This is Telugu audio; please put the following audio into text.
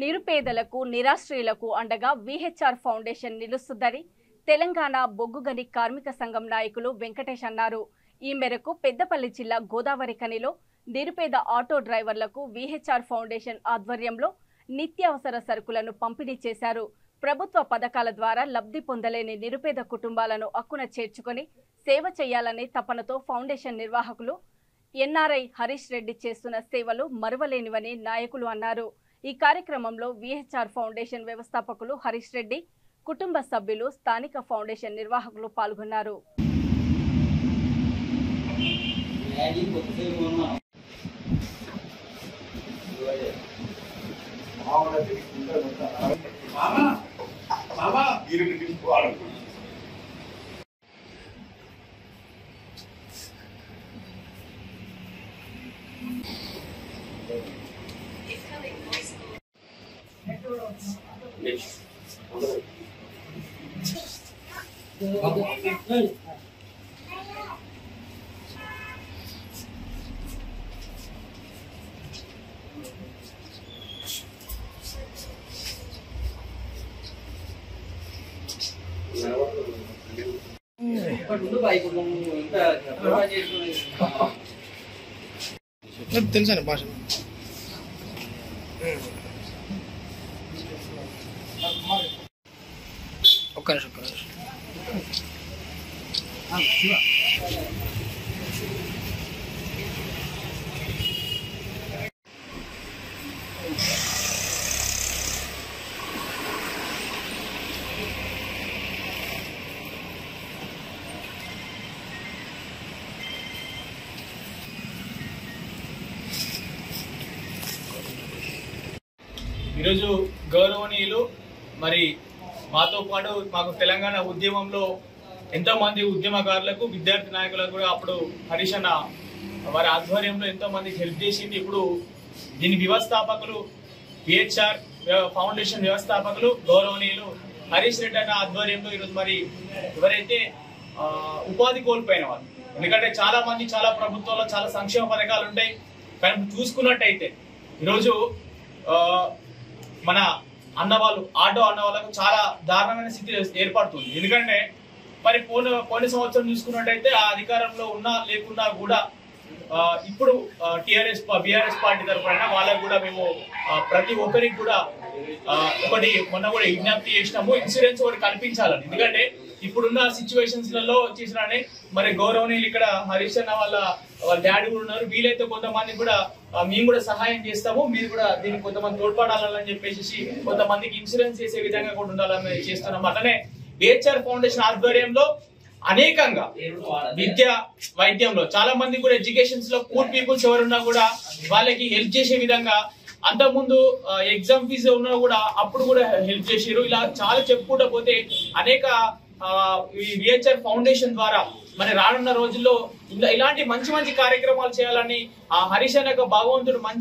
నిరుపేదలకు నిరాశ్రయులకు అండగా విహెచ్ఆర్ ఫౌండేషన్ నిలుస్తుందని తెలంగాణ బొగ్గుగని కార్మిక సంఘం నాయకులు వెంకటేష్ అన్నారు. ఈ మేరకు పెద్దపల్లి జిల్లా గోదావరి ఖనిలో నిరుపేద ఆటో డ్రైవర్లకు విహెచ్ఆర్ ఫౌండేషన్ ఆధ్వర్యంలో నిత్యావసర సరుకులను పంపిణీ చేశారు. ప్రభుత్వ పథకాల ద్వారా లబ్ధి పొందలేని నిరుపేద కుటుంబాలను అక్కున చేర్చుకొని సేవ చేయాలనే తపనతో ఫౌండేషన్ నిర్వాహకులు ఎన్ఆర్ఐ హరీష్ రెడ్డి చేస్తున్న సేవలు మరువలేనివని నాయకులు అన్నారు. ఈ కార్యక్రమంలో విహెచ్ఆర్ ఫౌండేషన్ వ్యవస్థాపకులు హరీష్ రెడ్డి, కుటుంబ సభ్యులు, స్థానిక ఫౌండేషన్ నిర్వాహకులు పాల్గొన్నారు. తెలుసా భాష ఒక్క నిమిషం. ఈరోజు గౌరవనీయులు మరి మాతో పాటు మాకు తెలంగాణ ఉద్యమంలో ఎంతో మంది ఉద్యమకారులకు, విద్యార్థి నాయకులకు కూడా అప్పుడు హరీష్ అన్న వారి ఆధ్వర్యంలో ఎంతో మందికి హెల్ప్ చేసింది. ఇప్పుడు దీని వ్యవస్థాపకులు విహెచ్ఆర్ ఫౌండేషన్ వ్యవస్థాపకులు గౌరవనీయులు హరీష్ రెడ్డి అన్న ఆధ్వర్యంలో ఈరోజు మరి ఎవరైతే ఉపాధి కోల్పోయిన వాళ్ళు, ఎందుకంటే చాలా మంది చాలా ప్రభుత్వాల్లో చాలా సంక్షేమ పథకాలు ఉంటాయి, కానీ చూసుకున్నట్టయితే ఈరోజు మన అన్నవాళ్ళు, ఆటో అన్నవాళ్ళకు చాలా దారుణమైన స్థితి ఏర్పడుతుంది. ఎందుకంటే మరి పోయిన సంవత్సరం చూసుకున్నట్టయితే ఆ అధికారంలో ఉన్నా లేకున్నా కూడా ఇప్పుడు బీఆర్ఎస్ పార్టీ తరఫున వాళ్ళకు కూడా మేము ప్రతి ఒక్కరికి కూడా ఒకటి మొన్న కూడా విజ్ఞప్తి చేసినాము, ఇన్సూరెన్స్ ఒకటి కల్పించాలని. ఎందుకంటే ఇప్పుడున్న సిచ్యువేషన్స్ లలో వచ్చేసినానే మరి గౌరవనీయులు ఇక్కడ హరీష్ అన్న వాళ్ళ డాడీ కూడా ఉన్నారు, వీలైతే కొంతమంది కూడా మేము కూడా సహాయం చేస్తాము, మీరు కూడా దీనికి కొంతమంది తోడ్పడాలని చెప్పేసి కొంతమందికి ఇన్సూరెన్స్ చేసే విధంగా కూడా ఉండాలని చేస్తున్నాం. అట్లనే విహెచ్ఆర్ ఫౌండేషన్ ఆధ్వర్యంలో అనేకంగా విద్య, వైద్యంలో చాలా మంది కూడా ఎడ్యుకేషన్స్ లో పూర్ పీపుల్స్ ఎవరున్నా కూడా వాళ్ళకి హెల్ప్ చేసే విధంగా, అంతకుముందు ఎగ్జామ్ ఫీజు ఉన్నా కూడా అప్పుడు కూడా హెల్ప్ చేసారు. ఇలా చాలా చెప్పుకుంటూ పోతే అనేక విహెచ్ఆర్ ఫౌండేషన్ ద్వారా మరి రానున్న రోజుల్లో ఇలాంటి మంచి మంచి కార్యక్రమాలు చేయాలని ఆ హరీష్ అన్న భగవంతుడు మంచి